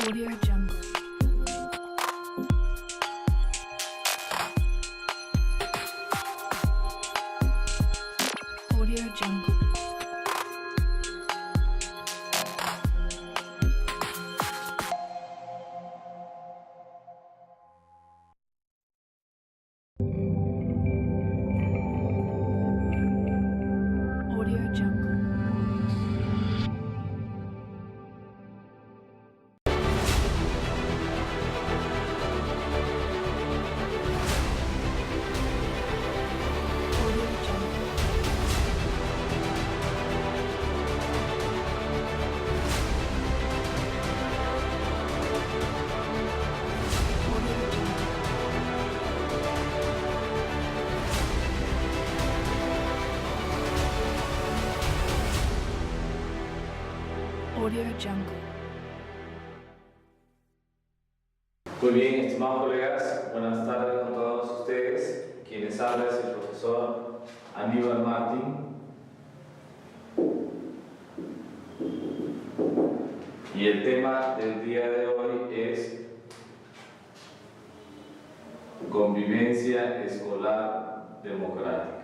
Audio Jungle. Audio Jungle. Audio Jungle. Audio Jungle. Audio Jungle. Audio Jungle. Muy bien, estimados colegas, buenas tardes a todos ustedes. Quienes habla es el profesor Aníbal Martín. Y el tema del día de hoy es convivencia escolar democrática.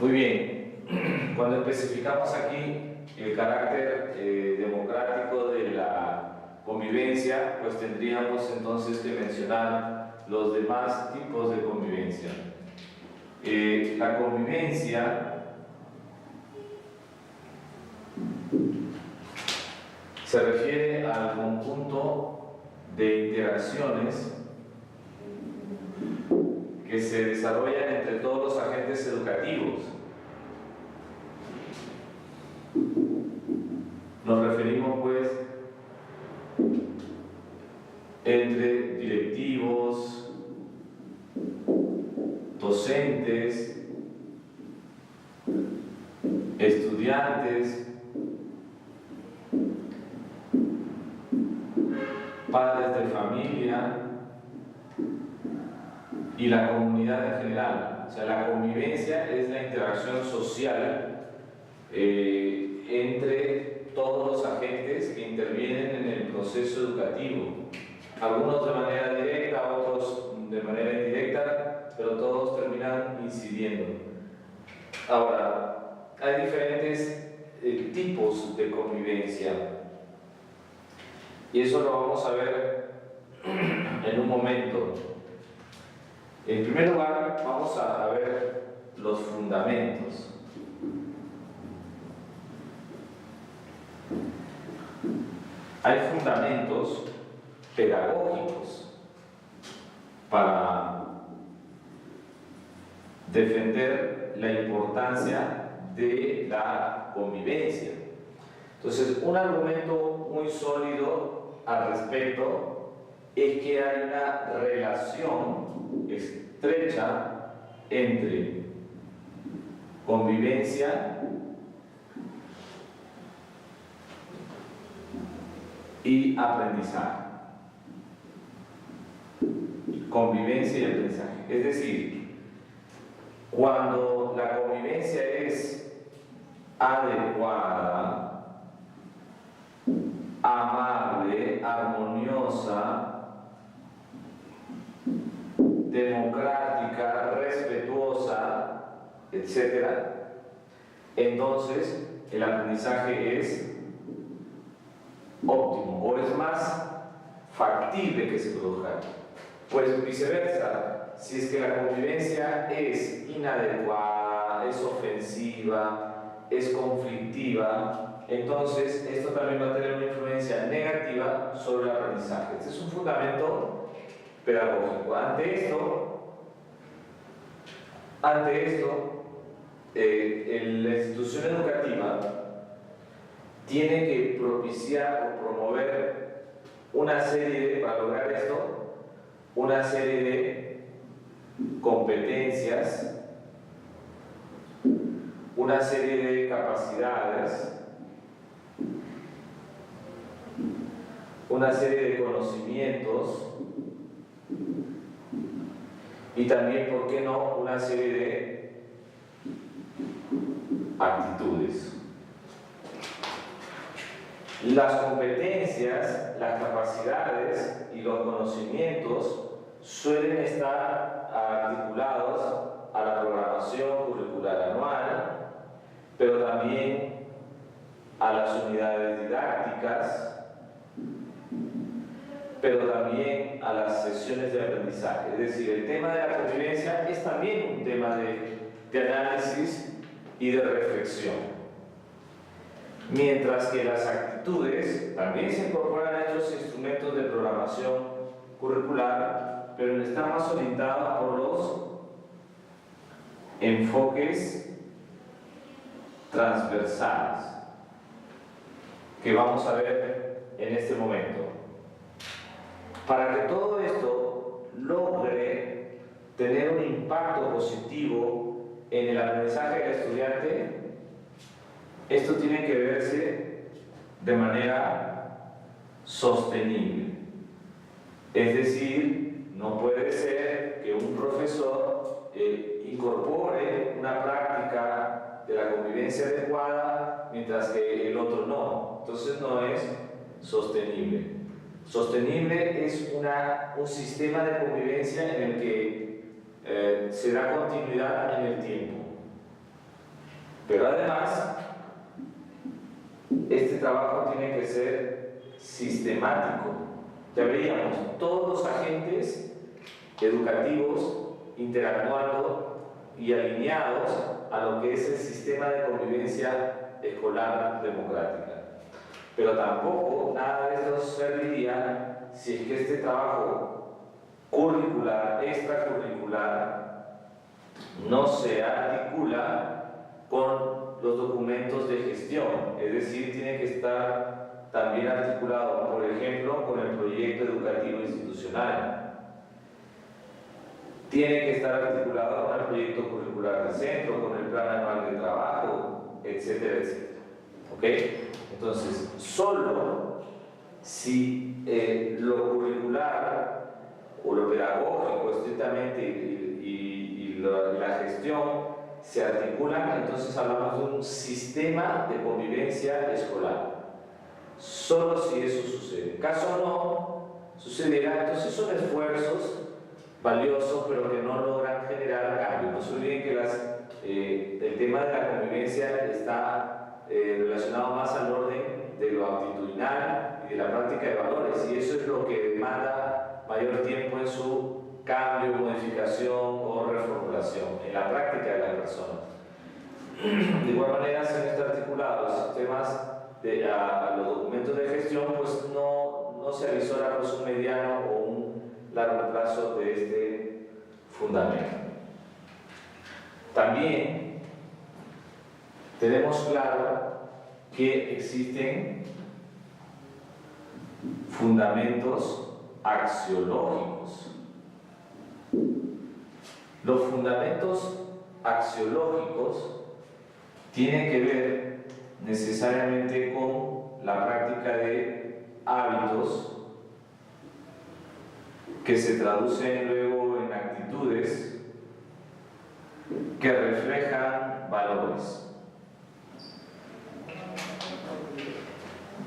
Muy bien, cuando especificamos aquí el carácter democrático de la convivencia, pues tendríamos entonces que mencionar los demás tipos de convivencia. La convivencia se refiere al conjunto de interacciones que se desarrollan entre todos los agentes educativos. Nos referimos pues entre directivos, docentes, estudiantes, padres de familia y la comunidad en general. O sea, la convivencia es la interacción social entre todos los agentes que intervienen en el proceso educativo. Algunos de manera directa, otros de manera indirecta, pero todos terminan incidiendo. Ahora, hay diferentes tipos de convivencia y eso lo vamos a ver en un momento. En primer lugar, vamos a ver los fundamentos. Hay fundamentos pedagógicos para defender la importancia de la convivencia. Entonces, un argumento muy sólido al respecto es que hay una relación estrecha entre convivencia y aprendizaje. Convivencia y aprendizaje. Es decir, cuando la convivencia es adecuada, amable, armoniosa, democrática, respetuosa, etc., entonces el aprendizaje es óptimo o es más factible que se produzca. Pues viceversa, si es que la convivencia es inadecuada, es ofensiva, es conflictiva, entonces esto también va a tener una influencia negativa sobre el aprendizaje. Este es un fundamento pedagógico. Ante esto, la institución educativa tiene que propiciar o promover una serie para lograr esto, una serie de competencias, una serie de capacidades, una serie de conocimientos y también, ¿por qué no?, una serie de actitudes. Las competencias, las capacidades y los conocimientos suelen estar articulados a la programación curricular anual, pero también a las unidades didácticas, pero también a las sesiones de aprendizaje. Es decir, el tema de la convivencia es también un tema de análisis y de reflexión. Mientras que las actitudes también se incorporan a estos instrumentos de programación curricular, pero están más orientados por los enfoques transversales que vamos a ver en este momento. Para que todo esto logre tener un impacto positivo en el aprendizaje del estudiante, esto tiene que verse de manera sostenible. Es decir, no puede ser que un profesor incorpore una práctica de la convivencia adecuada mientras que el otro no. Entonces no es sostenible. Sostenible es un sistema de convivencia en el que se da continuidad en el tiempo. Pero además, este trabajo tiene que ser sistemático. Ya veíamos, todos los agentes educativos interactuando y alineados a lo que es el sistema de convivencia escolar democrática. Pero tampoco nada de esto serviría si es que este trabajo curricular, extracurricular, no se articula con los documentos de gestión, es decir, tiene que estar también articulado, por ejemplo, con el proyecto educativo institucional. Tiene que estar articulado con el proyecto curricular del centro, con el plan anual de trabajo, etcétera, etcétera. ¿Ok? Entonces, solo si lo curricular o lo pedagógico estrictamente y la gestión se articulan, entonces hablamos de un sistema de convivencia escolar. Solo si eso sucede. En caso no sucediera, entonces son esfuerzos valiosos, pero que no logran generar cambio. No se olviden que el tema de la convivencia está relacionado más al orden de lo actitudinal y de la práctica de valores, y eso es lo que demanda mayor tiempo en su cambio, modificación o reformulación en la práctica de la persona. De igual manera, si no está articulado los sistemas a los documentos de gestión, pues no se avisora pues, un mediano o un largo plazo de este fundamento. También tenemos claro que existen fundamentos axiológicos. Los fundamentos axiológicos tienen que ver necesariamente con la práctica de hábitos que se traducen luego en actitudes que reflejan valores.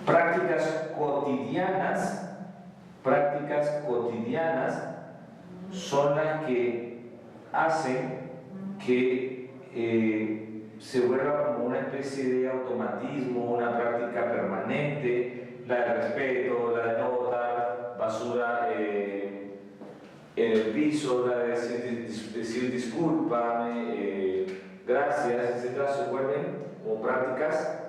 Prácticas cotidianas son las que hacen que se vuelva como una especie de automatismo, una práctica permanente, la de respeto, la de no botar basura en el piso, la de decir discúlpame, gracias, etc. Se vuelven como prácticas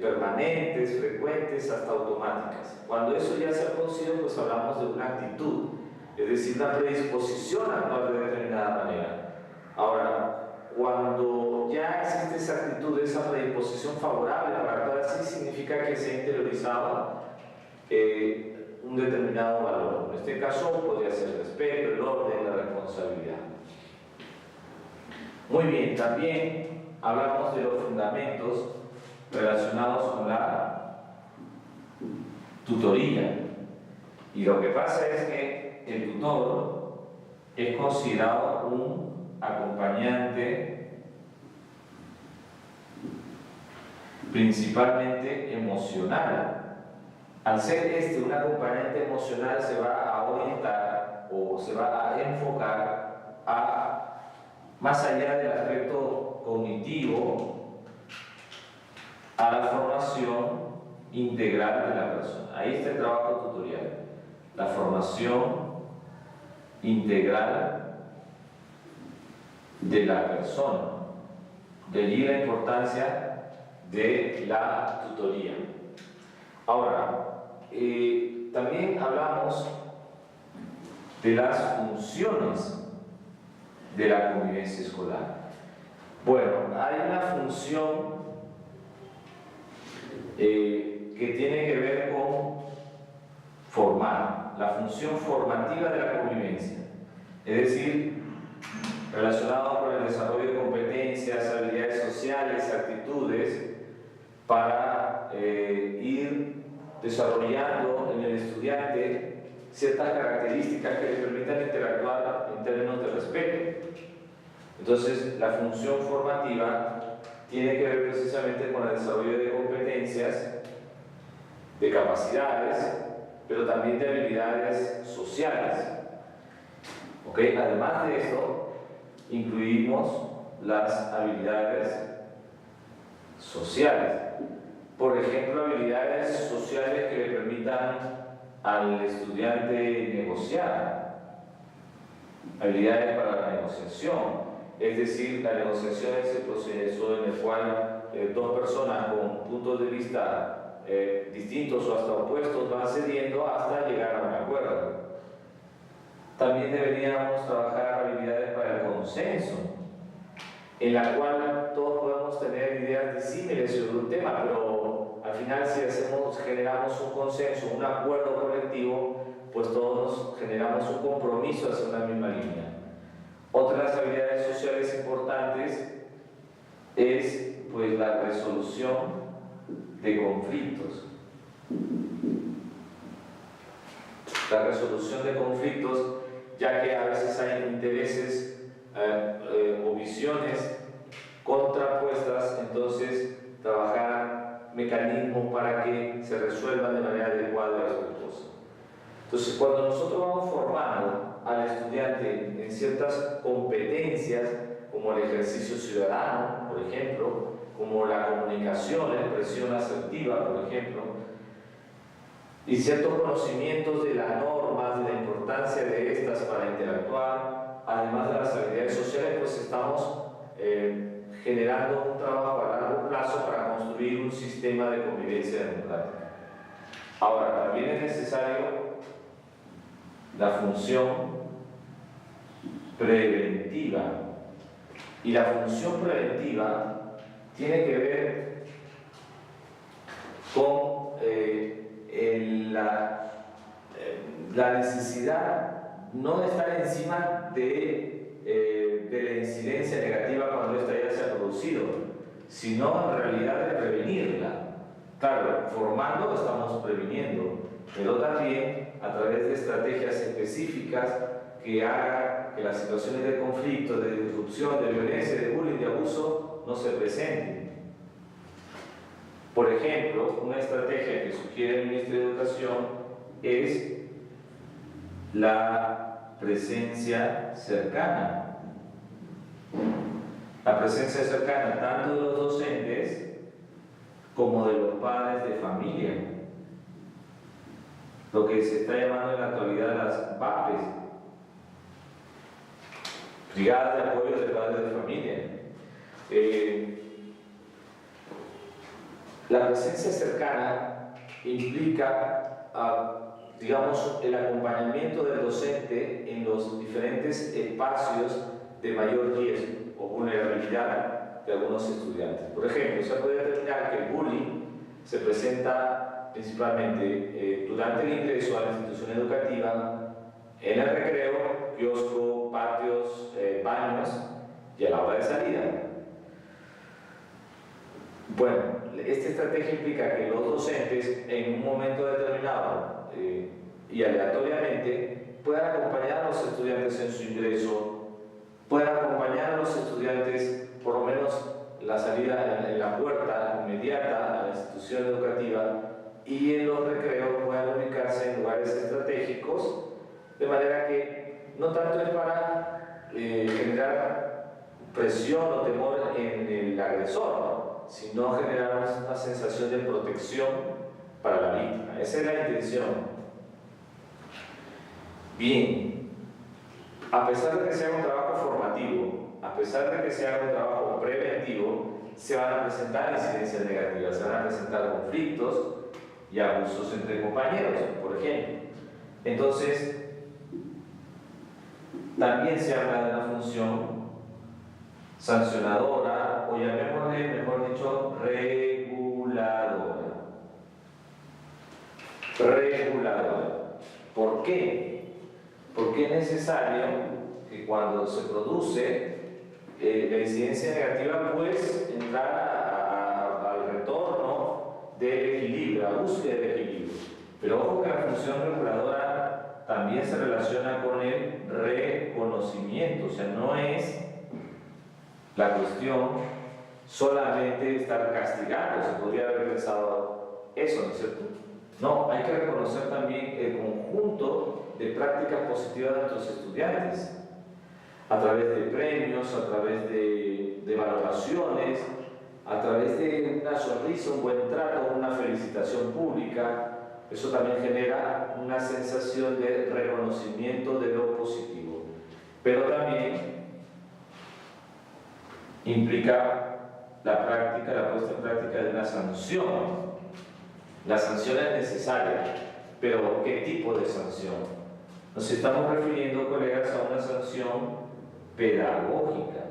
permanentes, frecuentes, hasta automáticas. Cuando eso ya se ha producido, pues hablamos de una actitud, es decir, una predisposición a actuar de determinada manera. Ahora, cuando ya existe esa actitud, esa predisposición favorable para actuar así, significa que se ha interiorizado un determinado valor. En este caso podría ser el respeto, el orden, la responsabilidad. Muy bien, también hablamos de los fundamentos relacionados con la tutoría. Y lo que pasa es que el tutor es considerado un acompañante principalmente emocional. Al ser este un acompañante emocional, se va a orientar o se va a enfocar más allá del aspecto cognitivo, a la formación integral de la persona. Ahí está el trabajo tutorial, la formación integral de la persona. De allí la importancia de la tutoría. Ahora, también hablamos de las funciones de la convivencia escolar. Bueno, hay una función que tiene que ver con formar, la función formativa de la convivencia, es decir, relacionado con el desarrollo de competencias, habilidades sociales, actitudes, para ir desarrollando en el estudiante ciertas características que le permitan interactuar en términos de respeto. Entonces, la función formativa tiene que ver precisamente con el desarrollo de competencias, de capacidades, pero también de habilidades sociales. ¿Ok? Además de esto, incluimos las habilidades sociales. Por ejemplo, habilidades sociales que le permitan al estudiante negociar, habilidades para la negociación, es decir, la negociación es el proceso en el cual dos personas con puntos de vista distintos o hasta opuestos van cediendo hasta llegar a un acuerdo. También deberíamos trabajar habilidades para el consenso, en la cual todos podemos tener ideas disímiles sobre un tema, pero al final si generamos un consenso, un acuerdo colectivo, pues todos generamos un compromiso hacia una misma línea. Otra de las habilidades sociales importantes es pues la resolución de conflictos. La resolución de conflictos, ya que a veces hay intereses o visiones contrapuestas, entonces trabajar mecanismos para que se resuelvan de manera adecuada y respetuosa. Entonces, cuando nosotros vamos formando al estudiante en ciertas competencias, como el ejercicio ciudadano, por ejemplo, como la comunicación, la expresión asertiva, por ejemplo, y ciertos conocimientos de las normas, de la importancia de estas para interactuar, además de las habilidades sociales, pues estamos generando un trabajo a largo plazo para construir un sistema de convivencia democrática. Ahora, también es necesario la función preventiva, y la función preventiva tiene que ver con la necesidad no de estar encima de la incidencia negativa cuando esta ya se ha producido, sino en realidad de prevenirla. Claro, formando estamos previniendo, pero también a través de estrategias específicas que hagan que las situaciones de conflicto, de disrupción, de violencia, de bullying, de abuso no se presenten. Por ejemplo, una estrategia que sugiere el Ministerio de Educación es la presencia cercana. La presencia cercana tanto de los docentes como de los padres de familia, lo que se está llamando en la actualidad las BAPES, Brigadas de Apoyo de Padres de Familia. La presencia cercana implica, digamos, el acompañamiento del docente en los diferentes espacios de mayor riesgo o vulnerabilidad de algunos estudiantes. Por ejemplo, se puede determinar que el bullying se presenta principalmente durante el ingreso a la institución educativa, en el recreo, kiosco, patios, baños y a la hora de salida. Bueno, esta estrategia implica que los docentes en un momento determinado y aleatoriamente puedan acompañar a los estudiantes en su ingreso, puedan acompañar a los estudiantes por lo menos en la salida, en la puerta inmediata a la institución educativa, y en los recreos puedan ubicarse en lugares estratégicos, de manera que no tanto es para generar presión o temor en el agresor, sino generar una sensación de protección para la víctima. Esa es la intención. Bien, a pesar de que sea un trabajo formativo, a pesar de que sea un trabajo preventivo, se van a presentar incidencias negativas, se van a presentar conflictos y abusos entre compañeros, por ejemplo. Entonces, también se habla de una función sancionadora, o llamémosle, mejor dicho, reguladora. Reguladora. ¿Por qué? Porque es necesario que cuando se produce la incidencia negativa, pues entrar al retorno del equilibrio, a la búsqueda del equilibrio. Pero ojo que la función reguladora también se relaciona con el reconocimiento, o sea, no es la cuestión solamente estar castigando, se podría haber pensado eso, ¿no es cierto? No, hay que reconocer también el conjunto de prácticas positivas de nuestros estudiantes, a través de premios, a través de valoraciones, a través de una sonrisa, un buen trato, una felicitación pública. Eso también genera una sensación de reconocimiento de lo positivo, pero también implica la práctica, la puesta en práctica de una sanción. La sanción es necesaria, pero ¿qué tipo de sanción? Nos estamos refiriendo, colegas, a una sanción pedagógica,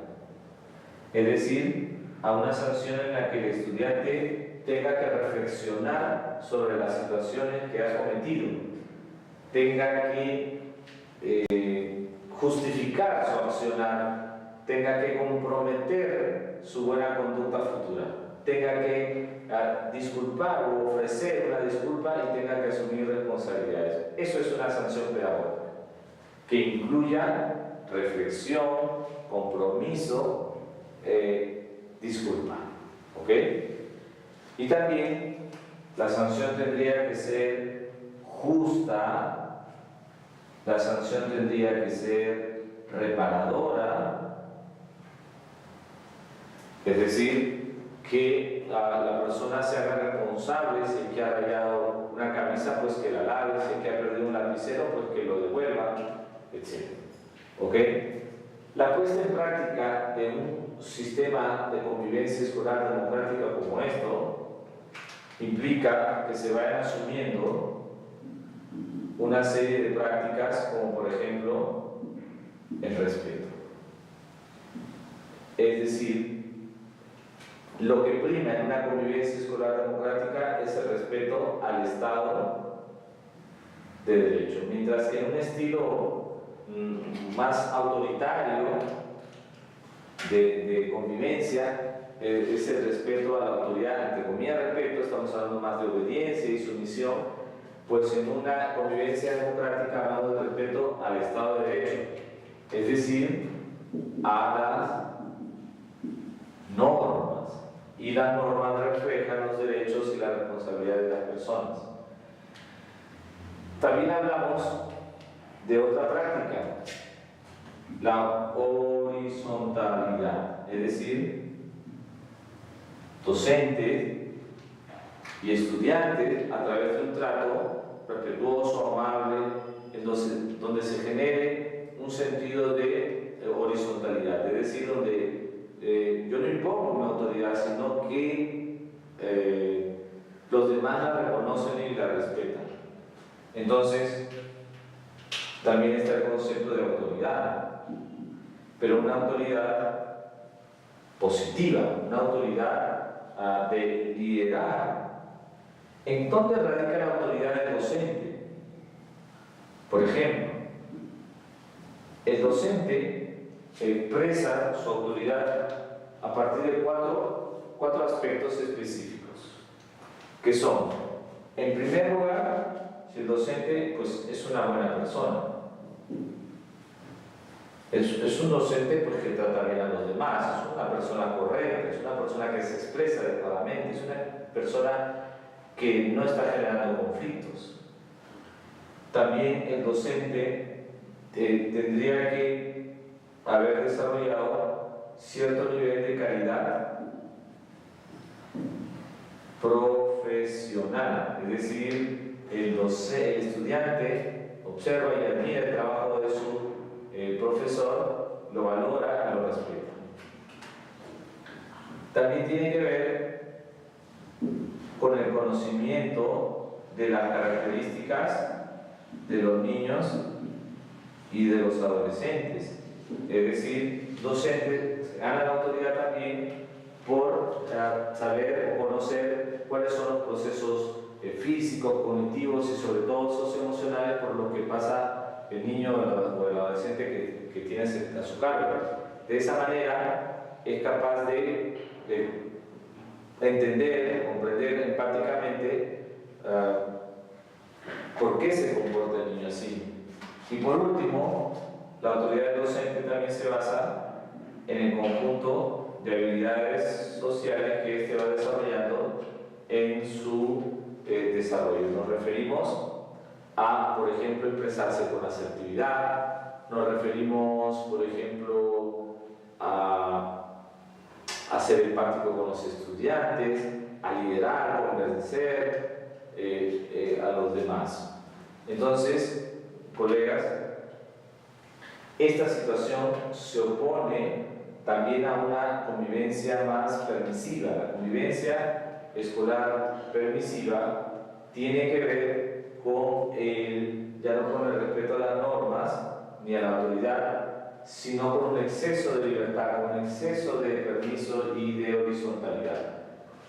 es decir, a una sanción en la que el estudiante tenga que reflexionar sobre las situaciones que ha cometido, tenga que justificar su accionar, tenga que comprometer su buena conducta futura, tenga que disculpar o ofrecer una disculpa y tenga que asumir responsabilidades. Eso es una sanción pedagógica, que incluya reflexión, compromiso, disculpa. ¿Ok? Y también la sanción tendría que ser justa, la sanción tendría que ser reparadora, es decir, que la persona se haga responsable. Si el que ha rayado una camisa, pues que la lave; si el que ha perdido un lapicero, pues que lo devuelva, etc. ¿Ok? La puesta en práctica de un sistema de convivencia escolar democrática como esto implica que se vayan asumiendo una serie de prácticas, como por ejemplo el respeto. Es decir, lo que prima en una convivencia escolar democrática es el respeto al Estado de Derecho, mientras que en un estilo más autoritario de convivencia es el respeto a la autoridad. Entre comillas respeto, estamos hablando más de obediencia y sumisión, pues en una convivencia democrática hablamos de respeto al Estado de Derecho, es decir, a las normas, y las normas reflejan los derechos y las responsabilidades de las personas. También hablamos de otra práctica, la horizontalidad, es decir, docente y estudiante a través de un trato respetuoso, amable, donde se genere un sentido de horizontalidad, es decir, donde yo no impongo mi autoridad, sino que los demás la reconocen y la respetan. Entonces, también está el concepto de autoridad, pero una autoridad positiva, una autoridad de liderar. ¿En dónde radica la autoridad del docente? Por ejemplo, el docente expresa su autoridad a partir de cuatro aspectos específicos, que son, en primer lugar, si el docente pues, es una buena persona, Es un docente pues, que trata bien a los demás, es una persona correcta, es una persona que se expresa adecuadamente, es una persona que no está generando conflictos. También el docente tendría que haber desarrollado cierto nivel de calidad profesional, es decir, el estudiante observa y admira el trabajo de su profesor, lo valora y lo respeta. También tiene que ver con el conocimiento de las características de los niños y de los adolescentes. Es decir, docentes ganan autoridad también por saber o conocer cuáles son los procesos físicos, cognitivos y sobre todo socioemocionales por lo que pasa el niño o el adolescente que tiene a su cargo. De esa manera es capaz de entender, comprender empáticamente por qué se comporta el niño así. Y por último, la autoridad del docente también se basa en el conjunto de habilidades sociales que éste va desarrollando en su desarrollo. Nos referimos a, por ejemplo, expresarse con asertividad, nos referimos, por ejemplo, a ser empático con los estudiantes, a liderar, convencer a los demás. Entonces, colegas, esta situación se opone también a una convivencia más permisiva. La convivencia escolar permisiva tiene que ver con ya no con el respeto a las normas ni a la autoridad, sino con un exceso de libertad, con un exceso de permiso y de horizontalidad.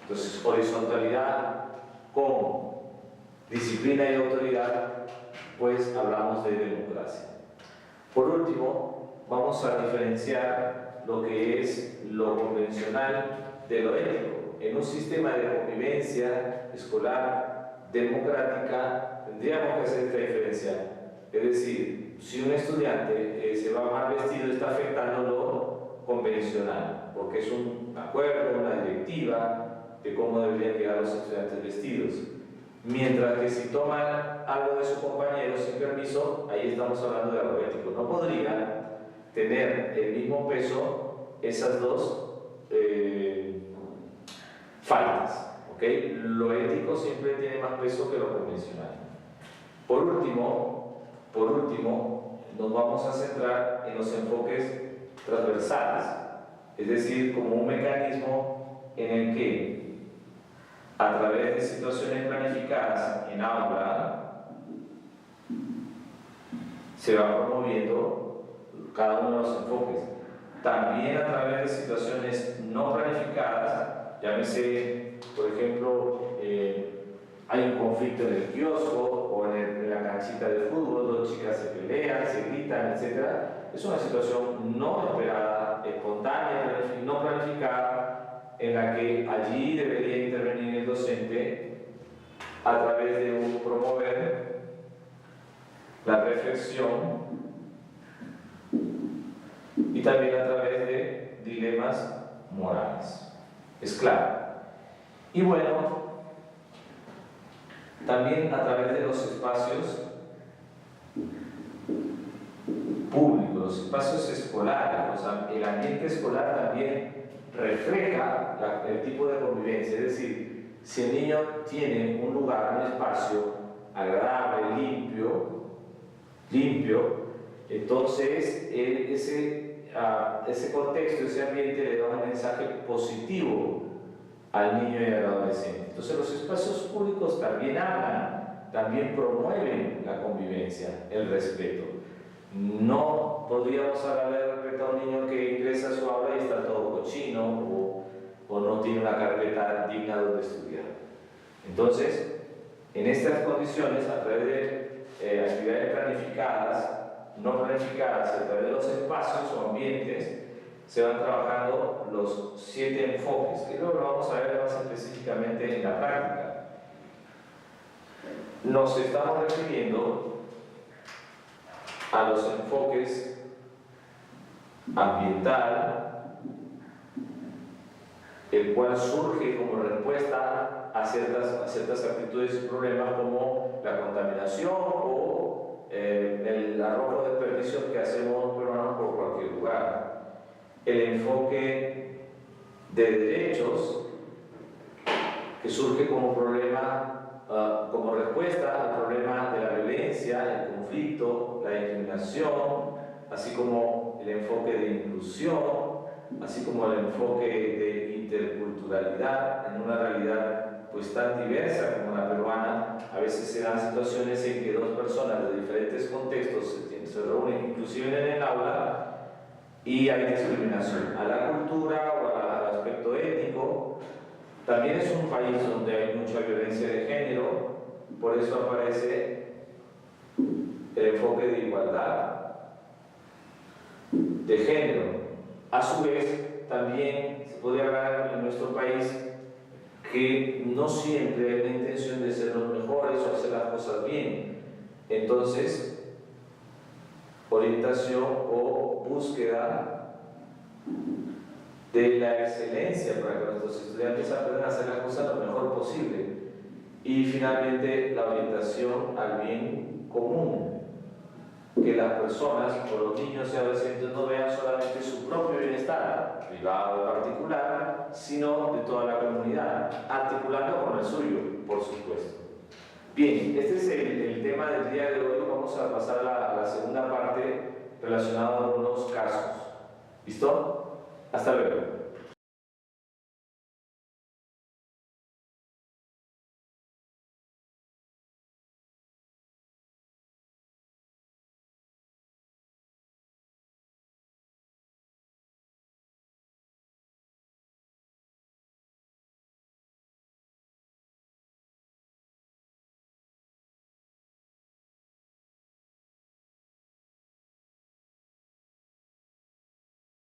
Entonces, horizontalidad con disciplina y autoridad, pues hablamos de democracia. Por último, vamos a diferenciar lo que es lo convencional de lo ético. En un sistema de convivencia escolar democrática tendríamos que hacer esta diferencia. Es decir, si un estudiante se va mal vestido, está afectando lo convencional, porque es un acuerdo, una directiva de cómo deberían llegar los estudiantes vestidos. Mientras que si toman algo de su compañero sin permiso, ahí estamos hablando de algo ético. No podría tener el mismo peso esas dos faltas, ¿ok? Lo ético siempre tiene más peso que lo convencional. Por último, nos vamos a centrar en los enfoques transversales, es decir, como un mecanismo en el que a través de situaciones planificadas en aula se va promoviendo cada uno de los enfoques. También a través de situaciones no planificadas, llámese, por ejemplo, hay un conflicto en el kiosco o en la canchita de fútbol, dos chicas se pelean, se gritan, etc. Es una situación no esperada, espontánea, no planificada, en la que allí debería intervenir el docente a través de promover la reflexión y también a través de dilemas morales. Es claro. Y bueno, también a través de los espacios públicos, los espacios escolares, el ambiente escolar también refleja el tipo de convivencia. Es decir, si el niño tiene un lugar, un espacio agradable, limpio, entonces ese contexto, ese ambiente le da un mensaje positivo al niño y al adolescente. Entonces los espacios públicos también hablan, también promueven la convivencia, el respeto. No podríamos hablar de respeto a un niño que ingresa a su aula y está todo cochino o no tiene una carpeta digna donde estudiar. Entonces, en estas condiciones, a través de actividades planificadas, no planificadas, a través de los espacios o ambientes, se van trabajando los 7 enfoques, que luego lo vamos a ver más específicamente en la práctica. Nos estamos refiriendo a los enfoques ambiental, el cual surge como respuesta a ciertas actitudes y problemas como la contaminación o el arrojo de desperdicios que hacemos peruanos por cualquier lugar. El enfoque de derechos que surge como problema, como respuesta al problema de la violencia, el conflicto, la discriminación, así como el enfoque de inclusión, así como el enfoque de interculturalidad en una realidad pues tan diversa como la peruana. A veces se dan situaciones en que dos personas de diferentes contextos se reúnen inclusive en el aula y hay discriminación a la cultura o al aspecto étnico. También es un país donde hay mucha violencia de género, por eso aparece el enfoque de igualdad de género. A su vez, también se podría hablar en nuestro país que no siempre hay una intención de ser los mejores o hacer las cosas bien. Entonces, orientación o búsqueda de la excelencia para que nuestros estudiantes aprendan a hacer las cosas lo mejor posible. Y finalmente, la orientación al bien común. Que las personas o los niños y adolescentes no vean solamente su propio bienestar, privado o particular, sino de toda la comunidad, articulando con el suyo, por supuesto. Bien, este es el tema del día de hoy. Vamos a pasar a la segunda parte relacionada a algunos casos. ¿Listo? Hasta luego.